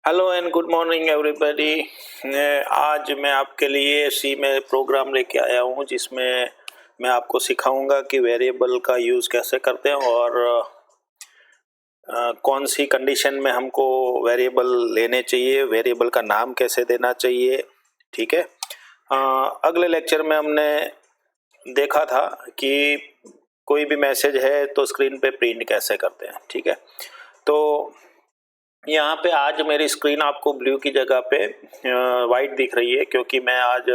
Hello and good morning everybody. आज मैं आपके लिए सी में प्रोग्राम लेके आया हूँ जिसमें मैं आपको सिखाऊंगा कि वेरिएबल का यूज़ कैसे करते हैं और कौन सी कंडीशन में हमको वेरिएबल लेने चाहिए, वेरिएबल का नाम कैसे देना चाहिए। ठीक है। अगले लेक्चर में हमने देखा था कि कोई भी मैसेज है तो स्क्रीन पे प्रिंट कैसे करते हैं। ठीक है। तो यहाँ पे आज मेरी स्क्रीन आपको ब्लू की जगह पे वाइट दिख रही है क्योंकि मैं आज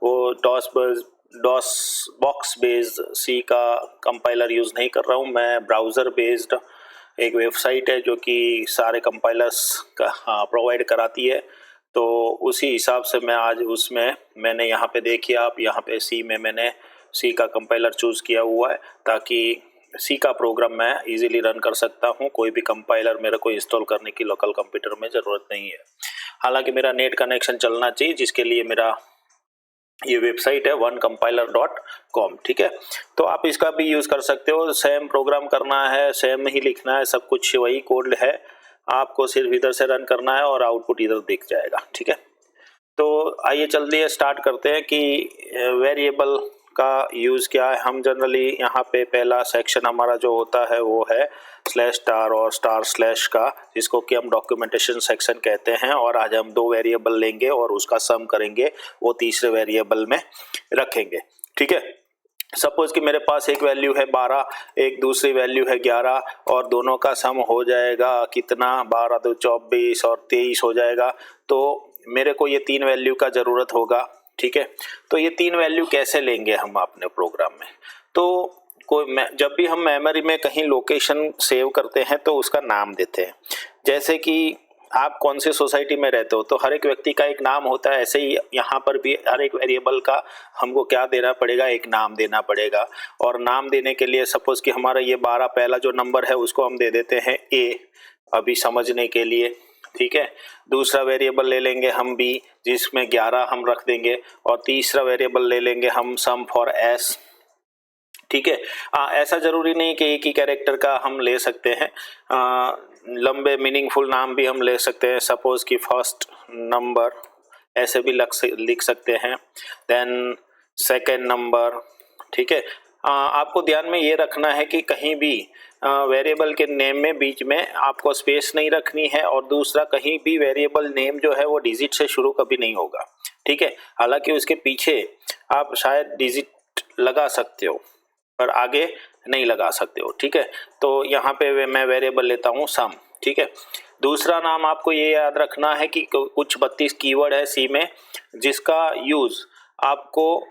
वो डॉस बॉक्स बेस्ड सी का कंपाइलर यूज़ नहीं कर रहा हूँ। मैं ब्राउज़र बेस्ड एक वेबसाइट है जो कि सारे कंपाइलर्स का प्रोवाइड कराती है, तो उसी हिसाब से मैं आज उसमें मैंने यहाँ पे देखिए आप यहाँ पे सी में मैंने सी का कंपाइलर चूज़ किया हुआ है ताकि सी का प्रोग्राम मैं इजीली रन कर सकता हूँ। कोई भी कंपाइलर मेरे को इंस्टॉल करने की लोकल कंप्यूटर में ज़रूरत नहीं है। हालांकि मेरा नेट कनेक्शन चलना चाहिए जिसके लिए मेरा ये वेबसाइट है onecompiler.com। ठीक है। तो आप इसका भी यूज़ कर सकते हो। सेम प्रोग्राम करना है, सेम ही लिखना है, सब कुछ वही कोड है, आपको सिर्फ इधर से रन करना है और आउटपुट इधर दिख जाएगा। ठीक है। तो आइए चलिए स्टार्ट करते हैं कि वेरिएबल का यूज़ क्या है। हम जनरली यहाँ पे पहला सेक्शन हमारा जो होता है वो है /* और */ का, जिसको कि हम डॉक्यूमेंटेशन सेक्शन कहते हैं। और आज हम दो वेरिएबल लेंगे और उसका सम करेंगे, वो तीसरे वेरिएबल में रखेंगे। ठीक है। सपोज कि मेरे पास एक वैल्यू है 12, एक दूसरी वैल्यू है 11 और दोनों का सम हो जाएगा कितना, 12 2 24 और 23 हो जाएगा। तो मेरे को ये तीन वैल्यू का ज़रूरत होगा। ठीक है। तो ये तीन वैल्यू कैसे लेंगे हम अपने प्रोग्राम में, तो जब भी हम मेमोरी में कहीं लोकेशन सेव करते हैं तो उसका नाम देते हैं। जैसे कि आप कौन सी सोसाइटी में रहते हो तो हर एक व्यक्ति का एक नाम होता है, ऐसे ही यहाँ पर भी हर एक वेरिएबल का हमको क्या देना पड़ेगा, एक नाम देना पड़ेगा। और नाम देने के लिए सपोज कि हमारा ये 12 पहला जो नंबर है उसको हम दे देते हैं A अभी समझने के लिए। ठीक है। दूसरा वेरिएबल ले लेंगे हम B जिसमें 11 हम रख देंगे और तीसरा वेरिएबल ले लेंगे हम सम फॉर S। ठीक है। ऐसा जरूरी नहीं कि एक ही कैरेक्टर का हम ले सकते हैं, लंबे मीनिंगफुल नाम भी हम ले सकते हैं। सपोज कि फर्स्ट नंबर ऐसे भी लिख सकते हैं, देन सेकेंड नंबर। ठीक है। आपको ध्यान में ये रखना है कि कहीं भी वेरिएबल के नेम में बीच में आपको स्पेस नहीं रखनी है और दूसरा कहीं भी वेरिएबल नेम जो है वो डिजिट से शुरू कभी नहीं होगा। ठीक है। हालांकि उसके पीछे आप शायद डिजिट लगा सकते हो पर आगे नहीं लगा सकते हो। ठीक है। तो यहाँ पे मैं वेरिएबल लेता हूँ सम। ठीक है। दूसरा नाम आपको ये याद रखना है कि कुछ 32 कीवर्ड है सी में जिसका यूज़ आपको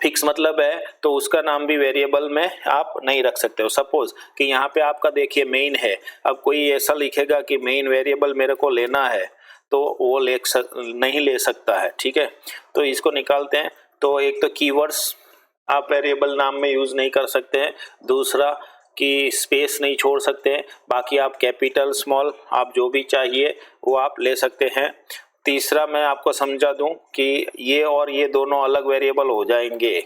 फिक्स मतलब है, तो उसका नाम भी वेरिएबल में आप नहीं रख सकते हो। सपोज कि यहाँ पे आपका देखिए मेन है, अब कोई ऐसा लिखेगा कि मेन वेरिएबल मेरे को लेना है तो वो नहीं ले सकता है। ठीक है। तो इसको निकालते हैं। तो एक तो कीवर्ड्स आप वेरिएबल नाम में यूज़ नहीं कर सकते हैं, दूसरा कि स्पेस नहीं छोड़ सकते हैं, बाकी आप कैपिटल स्मॉल आप जो भी चाहिए वो आप ले सकते हैं। तीसरा मैं आपको समझा दूं कि ये और ये दोनों अलग वेरिएबल हो जाएंगे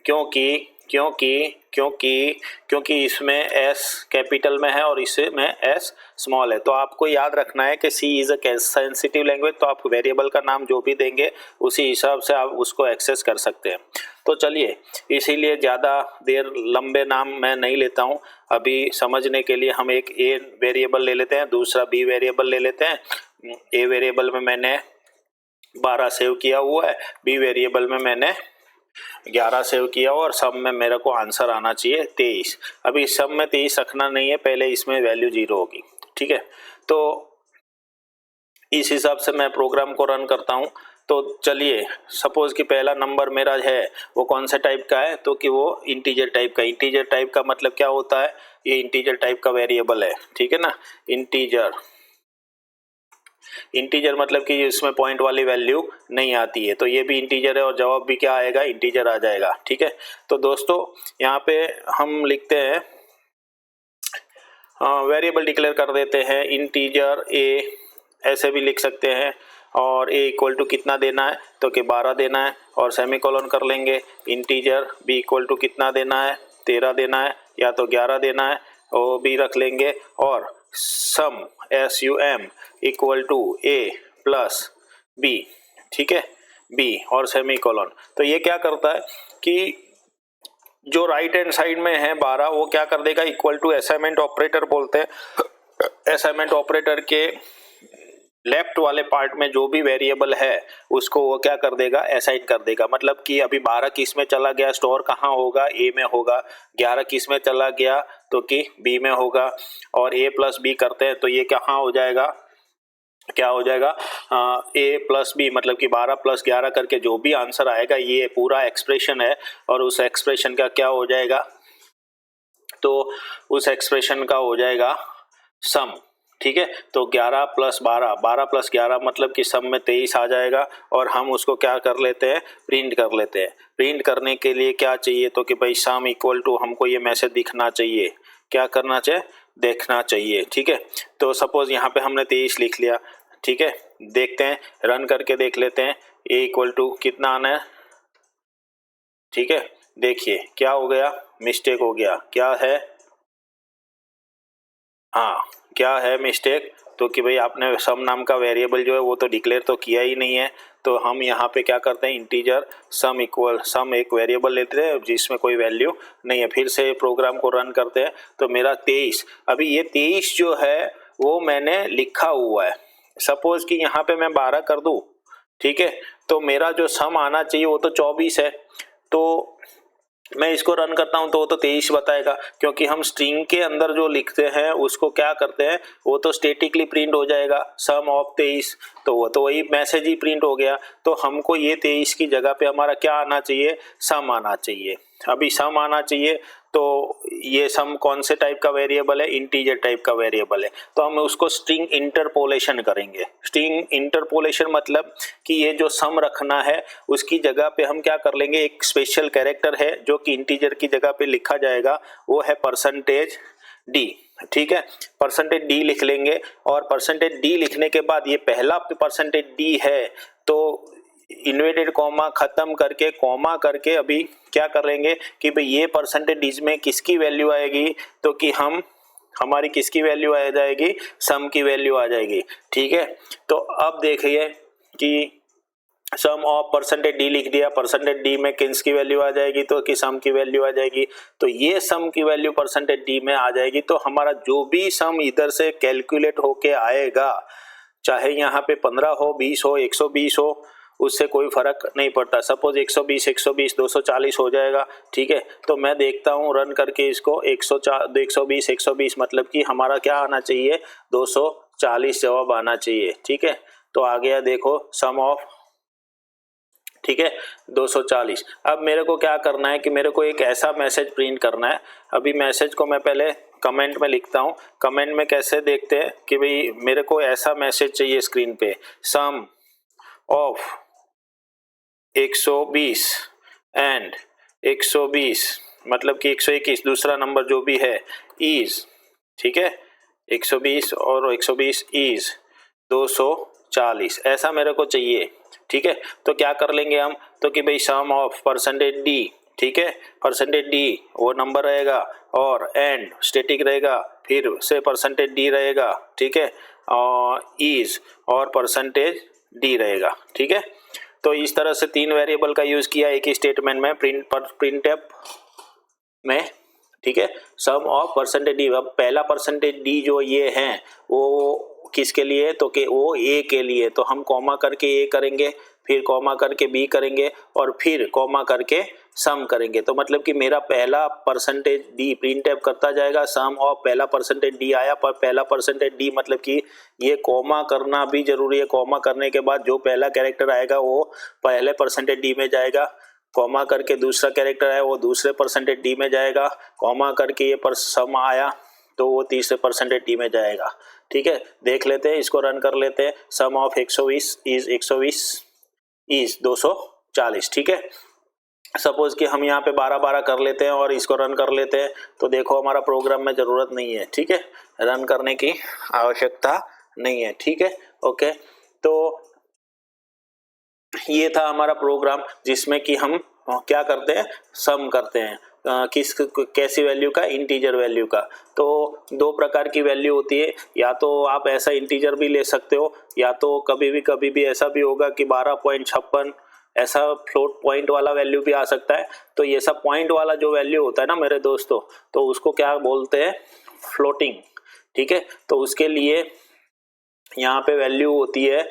क्योंकि क्योंकि क्योंकि क्योंकि इसमें S कैपिटल में है और इसमें S स्मॉल है। तो आपको याद रखना है कि C is a sensitive language, तो आप वेरिएबल का नाम जो भी देंगे उसी हिसाब से आप उसको एक्सेस कर सकते हैं। तो चलिए, इसीलिए ज़्यादा देर लंबे नाम मैं नहीं लेता हूँ। अभी समझने के लिए हम एक A वेरिएबल ले लेते हैं, दूसरा B वेरिएबल ले लेते हैं। A वेरिएबल में मैंने 12 सेव किया हुआ है, B वेरिएबल में मैंने 11 सेव किया और सब में मेरे को आंसर आना चाहिए 23। अभी सब में 23 रखना नहीं है, पहले इसमें वैल्यू 0 होगी। ठीक है। तो इस हिसाब से मैं प्रोग्राम को रन करता हूँ। तो चलिए, सपोज कि पहला नंबर मेरा है वो कौन से टाइप का है, तो कि वो इंटीजर टाइप का। इंटीजर टाइप का मतलब क्या होता है, ये इंटीजर टाइप का वेरिएबल है। ठीक है ना। इंटीजर मतलब कि इसमें पॉइंट वाली वैल्यू नहीं आती है, तो ये भी इंटीजर है और जवाब भी क्या आएगा, इंटीजर आ जाएगा। ठीक है। तो दोस्तों यहाँ पे हम लिखते हैं, वेरिएबल डिक्लेयर कर देते हैं इंटीजर A, ऐसे भी लिख सकते हैं। और A इक्वल टू कितना देना है, तो कि 12 देना है और सेमीकोलन कर लेंगे। इंटीजर B इक्वल टू कितना देना है, 13 देना है या तो 11 देना है, वो भी रख लेंगे। और sum SUM equal to A plus B, ठीक है, B और सेमीकोलन। तो ये क्या करता है कि जो राइट हैंड साइड में है 12 वो क्या कर देगा, इक्वल टू असाइनमेंट ऑपरेटर बोलते हैं। असाइनमेंट ऑपरेटर के लेफ्ट वाले पार्ट में जो भी वेरिएबल है उसको वो क्या कर देगा, असाइन कर देगा। मतलब कि अभी 12 किस में चला गया, स्टोर कहाँ होगा, A में होगा। 11 किस में चला गया तो कि B में होगा। और A प्लस B करते हैं तो ये कहाँ हो जाएगा, क्या हो जाएगा, A प्लस B, मतलब कि 12 प्लस 11 करके जो भी आंसर आएगा ये पूरा एक्सप्रेशन है और उस एक्सप्रेशन का क्या हो जाएगा, तो उस एक्सप्रेशन का हो जाएगा सम, ठीक है। तो 11 प्लस 12, 12 प्लस 11 मतलब कि सम में 23 आ जाएगा और हम उसको क्या कर लेते हैं, प्रिंट कर लेते हैं। प्रिंट करने के लिए क्या चाहिए, तो कि भाई सम इक्वल टू हमको ये मैसेज दिखना चाहिए, क्या करना चाहिए, देखना चाहिए, ठीक है। तो सपोज यहाँ पे हमने 23 लिख लिया, ठीक है। देखते हैं, रन करके देख लेते हैं A इक्वल टू कितना आना है, ठीक है। देखिए क्या हो गया, मिस्टेक हो गया, क्या है, हाँ क्या है मिस्टेक, तो कि भाई आपने सम नाम का वेरिएबल जो है वो तो डिक्लेयर तो किया ही नहीं है। तो हम यहाँ पे क्या करते हैं, इंटीजर सम इक्वल सम एक वेरिएबल लेते हैं जिसमें कोई वैल्यू नहीं है। फिर से प्रोग्राम को रन करते हैं तो मेरा 23, अभी ये 23 जो है वो मैंने लिखा हुआ है। सपोज कि यहाँ पे मैं 12 कर दूँ, ठीक है, तो मेरा जो सम आना चाहिए वो तो 24 है। तो मैं इसको रन करता हूं तो वो तो 23 बताएगा, क्योंकि हम स्ट्रिंग के अंदर जो लिखते हैं उसको क्या करते हैं, वो तो स्टेटिकली प्रिंट हो जाएगा सम ऑफ 23, तो वो तो वही मैसेज ही प्रिंट हो गया। तो हमको ये 23 की जगह पे हमारा क्या आना चाहिए, सम आना चाहिए। अभी सम आना चाहिए तो ये सम कौन से टाइप का वेरिएबल है, इंटीजर टाइप का वेरिएबल है। तो हम उसको स्ट्रिंग इंटरपोलेशन करेंगे। स्ट्रिंग इंटरपोलेशन मतलब कि ये जो सम रखना है उसकी जगह पे हम क्या कर लेंगे, एक स्पेशल कैरेक्टर है जो कि इंटीजर की जगह पे लिखा जाएगा, वो है %d, ठीक है। %d लिख लेंगे और %d लिखने के बाद ये पहला %d है तो इन्वर्टेड कॉमा खत्म करके कॉमा करके अभी क्या करेंगे कि भाई ये % में किसकी वैल्यू आएगी, तो कि हमारी किसकी वैल्यू आ जाएगी, सम की वैल्यू आ जाएगी, ठीक है। तो अब देखिए कि सम ऑफ %d लिख दिया, %d में किसकी वैल्यू आ जाएगी, तो कि सम की वैल्यू आ जाएगी। तो ये सम की वैल्यू %d में आ जाएगी। तो हमारा जो भी सम इधर से कैलकुलेट होके आएगा, चाहे यहाँ पे 15 हो, 20 हो, 120 हो, उससे कोई फर्क नहीं पड़ता। सपोज 120 120 240 हो जाएगा, ठीक है। तो मैं देखता हूँ रन करके इसको, 120 120 मतलब कि हमारा क्या आना चाहिए, 240 जवाब आना चाहिए, ठीक है। तो आ गया देखो सम ऑफ, ठीक है, 240। अब मेरे को क्या करना है कि मेरे को एक ऐसा मैसेज प्रिंट करना है। अभी मैसेज को मैं पहले कमेंट में लिखता हूँ। कमेंट में कैसे देखते हैं कि भाई मेरे को ऐसा मैसेज चाहिए स्क्रीन पे, सम ऑफ 120 एंड 120 मतलब कि 121 दूसरा नंबर जो भी है इज, ठीक है, 120 और 120 इज 240, ऐसा मेरे को चाहिए, ठीक है। तो क्या कर लेंगे हम, तो कि भाई सम ऑफ %d, ठीक है, %d वो नंबर रहेगा और एंड स्टैटिक रहेगा, फिर से %d रहेगा, ठीक है, और इज और %d रहेगा, ठीक है। तो इस तरह से 3 वेरिएबल का यूज किया एक ही स्टेटमेंट में, प्रिंटफ में, ठीक है। सम ऑफ %d, अब पहला %d जो ये है वो किसके लिए, तो कि वो a के लिए, तो हम कॉमा करके a करेंगे, फिर कॉमा करके b करेंगे और फिर कॉमा करके सम करेंगे। तो मतलब कि मेरा पहला %d प्रिंटफ करता जाएगा, सम ऑफ पहला %d आया, पर पहला %d मतलब कि ये कॉमा करना भी जरूरी है। कॉमा करने के बाद जो पहला कैरेक्टर आएगा वो पहले %d में जाएगा, कॉमा करके दूसरा कैरेक्टर है वो दूसरे %d में जाएगा, कॉमा करके ये पर सम आया तो वो तीसरे %d में जाएगा, ठीक है। देख लेते हैं, इसको रन कर लेते हैं। सम ऑफ 120 इज 240, ठीक है। सपोज कि हम यहाँ पे 12 कर लेते हैं और इसको रन कर लेते हैं, तो देखो हमारा प्रोग्राम में ज़रूरत नहीं है, ठीक है, रन करने की आवश्यकता नहीं है, ठीक है, ओके। तो ये था हमारा प्रोग्राम जिसमें कि हम क्या करते हैं, सम करते हैं। किस कैसी वैल्यू का, इंटीजर वैल्यू का। तो दो प्रकार की वैल्यू होती है, या तो आप ऐसा इंटीजर भी ले सकते हो, या तो कभी भी ऐसा भी होगा कि 12.56 ऐसा फ्लोट पॉइंट वाला वैल्यू भी आ सकता है। तो ये सब पॉइंट वाला जो वैल्यू होता है ना मेरे दोस्तों, तो उसको क्या बोलते हैं, फ्लोटिंग। ठीक है, तो उसके लिए यहाँ पे वैल्यू होती है,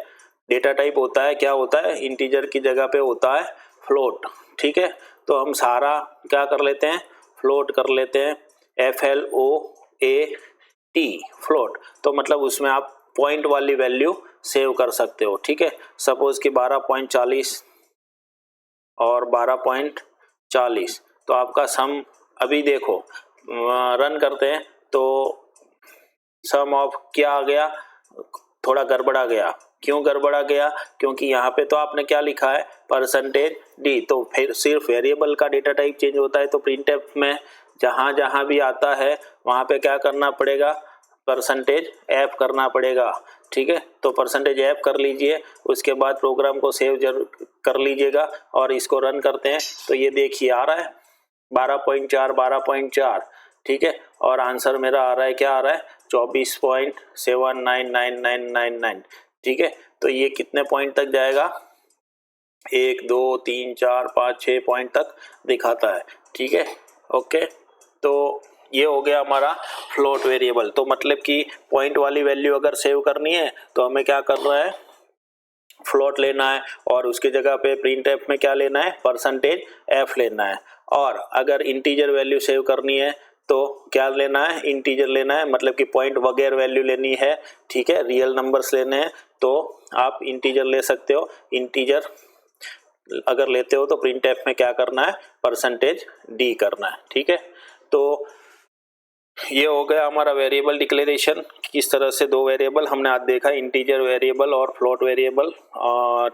डेटा टाइप होता है, क्या होता है, इंटीजर की जगह पे होता है फ्लोट। ठीक है, तो हम सारा क्या कर लेते हैं, फ्लोट कर लेते हैं, FLOAT फ्लोट। तो मतलब उसमें आप पॉइंट वाली वैल्यू सेव कर सकते हो। ठीक है, सपोज कि 12.40 और 12.40, तो आपका सम अभी देखो रन करते हैं तो सम ऑफ क्या आ गया, थोड़ा गड़बड़ा गया। क्यों गड़बड़ा गया, क्योंकि यहाँ पे तो आपने क्या लिखा है, %d। तो फिर सिर्फ वेरिएबल का डेटा टाइप चेंज होता है, तो प्रिंटफ में जहाँ जहाँ भी आता है वहाँ पे क्या करना पड़ेगा, %f करना पड़ेगा। ठीक है, तो %f कर लीजिए, उसके बाद प्रोग्राम को सेव जरूर कर लीजिएगा और इसको रन करते हैं। तो ये देखिए आ रहा है 12.4। ठीक है, और आंसर मेरा आ रहा है, क्या आ रहा है, 24.799999। ठीक है, तो ये कितने पॉइंट तक जाएगा, 1 2 3 4 5 6 पॉइंट तक दिखाता है। ठीक है, ओके, तो ये हो गया हमारा फ्लोट वेरिएबल। तो मतलब कि पॉइंट वाली वैल्यू अगर सेव करनी है तो हमें क्या करना है, फ्लोट लेना है, और उसकी जगह पे प्रिंटफ में क्या लेना है, %f लेना है। और अगर इंटीजर वैल्यू सेव करनी है तो क्या लेना है, इंटीजर लेना है, मतलब कि पॉइंट वगैरह वैल्यू लेनी है। ठीक है, रियल नंबर्स लेने हैं तो आप इंटीजर ले सकते हो। इंटीजर अगर लेते हो तो प्रिंटफ में क्या करना है, %d करना है। ठीक है, तो ये हो गया हमारा वेरिएबल डिक्लेरेशन। किस तरह से दो वेरिएबल हमने आज देखा, इंटीजर वेरिएबल और फ्लोट वेरिएबल।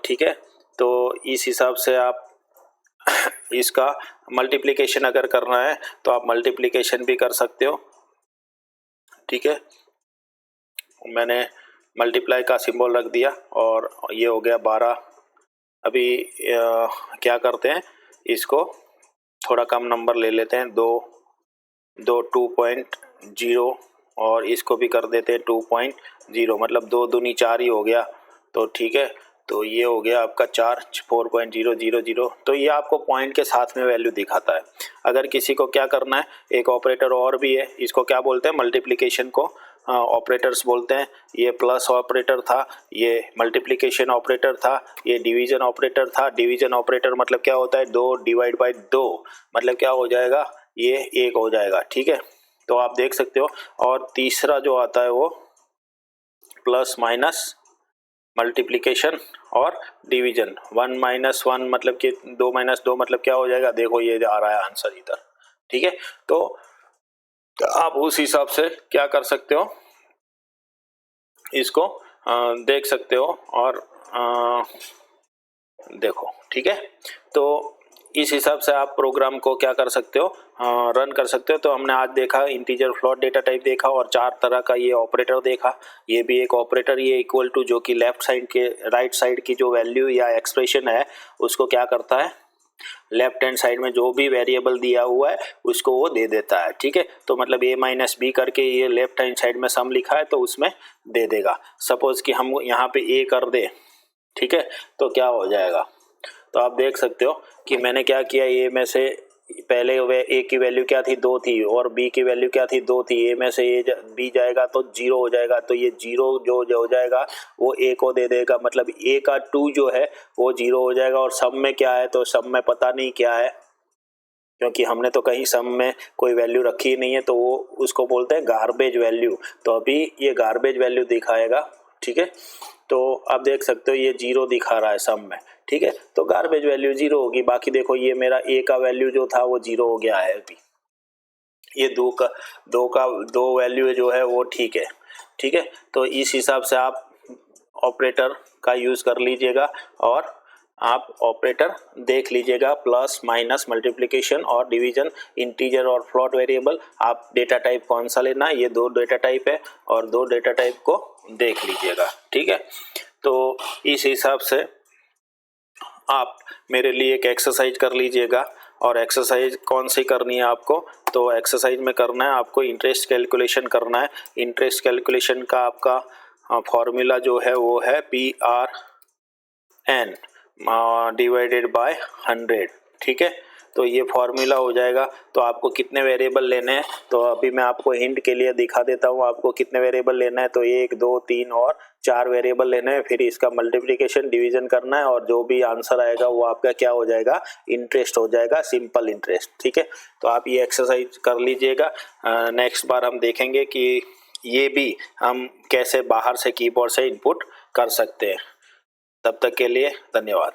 ठीक है, तो इस हिसाब से आप इसका मल्टीप्लिकेशन अगर करना है तो आप मल्टीप्लिकेशन भी कर सकते हो। ठीक है, मैंने मल्टीप्लाई का सिंबल रख दिया और ये हो गया 12। अभी क्या करते हैं, इसको थोड़ा कम नंबर ले लेते हैं, 2.0 और इसको भी कर देते हैं 2.0, मतलब 2 दूनी 4 ही हो गया। तो ठीक है, तो ये हो गया आपका 4.000। तो ये आपको पॉइंट के साथ में वैल्यू दिखाता है। अगर किसी को क्या करना है, एक ऑपरेटर और भी है, इसको क्या बोलते हैं, मल्टीप्लिकेशन को ऑपरेटर्स बोलते हैं। ये प्लस ऑपरेटर था, ये मल्टीप्लिकेशन ऑपरेटर था, ये डिवीजन ऑपरेटर था। डिवीजन ऑपरेटर मतलब क्या होता है, 2 डिवाइड बाई 2, मतलब क्या हो जाएगा, ये 1 हो जाएगा। ठीक है, तो आप देख सकते हो। और तीसरा जो आता है वो प्लस माइनस मल्टीप्लिकेशन और डिवीजन। 1 - 1 मतलब कि 2 - 2 मतलब क्या हो जाएगा, देखो ये आ रहा है आंसर इधर। ठीक है, तो आप उस हिसाब से क्या कर सकते हो, इसको देख सकते हो और देखो। ठीक है, तो इस हिसाब से आप प्रोग्राम को क्या कर सकते हो, रन कर सकते हो। तो हमने आज देखा इंटीजर फ्लोट डेटा टाइप देखा और 4 तरह का ये ऑपरेटर देखा। ये भी एक ऑपरेटर, ये इक्वल टू जो कि लेफ्ट साइड के राइट साइड की जो वैल्यू या एक्सप्रेशन है उसको क्या करता है, लेफ्ट हैंड साइड में जो भी वेरिएबल दिया हुआ है उसको वो दे देता है। ठीक है, तो मतलब a - b करके ये लेफ्ट हैंड साइड में सम लिखा है तो उसमें दे देगा। सपोज कि हम यहाँ पे a कर दे, ठीक है, तो क्या हो जाएगा, तो आप देख सकते हो कि मैंने क्या किया, ए में से पहले ए की वैल्यू क्या थी, 2 थी, और बी की वैल्यू क्या थी, 2 थी। ए में से बी जाएगा तो 0 हो जाएगा, तो ये 0 जो हो जाएगा वो ए को दे देगा, मतलब ए का 2 जो है वो 0 हो जाएगा। और सम में क्या है, तो सम में पता नहीं क्या है, क्योंकि हमने तो कहीं सम में कोई वैल्यू रखी ही नहीं है, तो वो उसको बोलते हैं गार्बेज वैल्यू। तो अभी ये गार्बेज वैल्यू दिखाएगा। ठीक है, तो आप देख सकते हो ये 0 दिखा रहा है सम में। ठीक है, तो गार्बेज वैल्यू 0 होगी। बाकी देखो ये मेरा ए का वैल्यू जो था वो 0 हो गया है। अभी ये 2 वैल्यू जो है वो ठीक है। ठीक है, तो इस हिसाब से आप ऑपरेटर का यूज़ कर लीजिएगा और आप ऑपरेटर देख लीजिएगा, प्लस माइनस मल्टीप्लिकेशन और डिवीजन, इंटीजर और फ्लोट वेरिएबल। आप डेटा टाइप कौन सा लेना है, ये 2 डेटा टाइप है और 2 डेटा टाइप को देख लीजिएगा। ठीक है, तो इस हिसाब से आप मेरे लिए एक एक्सरसाइज कर लीजिएगा और एक्सरसाइज कौन सी करनी है आपको, तो एक्सरसाइज में करना है आपको इंटरेस्ट कैलकुलेशन करना है। इंटरेस्ट कैलकुलेशन का आपका फॉर्मूला जो है वो है PRN डिवाइडेड बाय 100, ठीक है। तो ये फॉर्मूला हो जाएगा। तो आपको कितने वेरिएबल लेने हैं, तो अभी मैं आपको हिंट के लिए दिखा देता हूँ आपको कितने वेरिएबल लेना है। तो 1 2 3 और 4 वेरिएबल लेने हैं, फिर इसका मल्टीप्लिकेशन डिवीजन करना है और जो भी आंसर आएगा वो आपका क्या हो जाएगा, इंटरेस्ट हो जाएगा, सिंपल इंटरेस्ट, ठीक है। तो आप ये एक्सरसाइज कर लीजिएगा। नेक्स्ट बार हम देखेंगे कि ये भी हम कैसे बाहर से कीबोर्ड से इनपुट कर सकते हैं। तब तक के लिए धन्यवाद।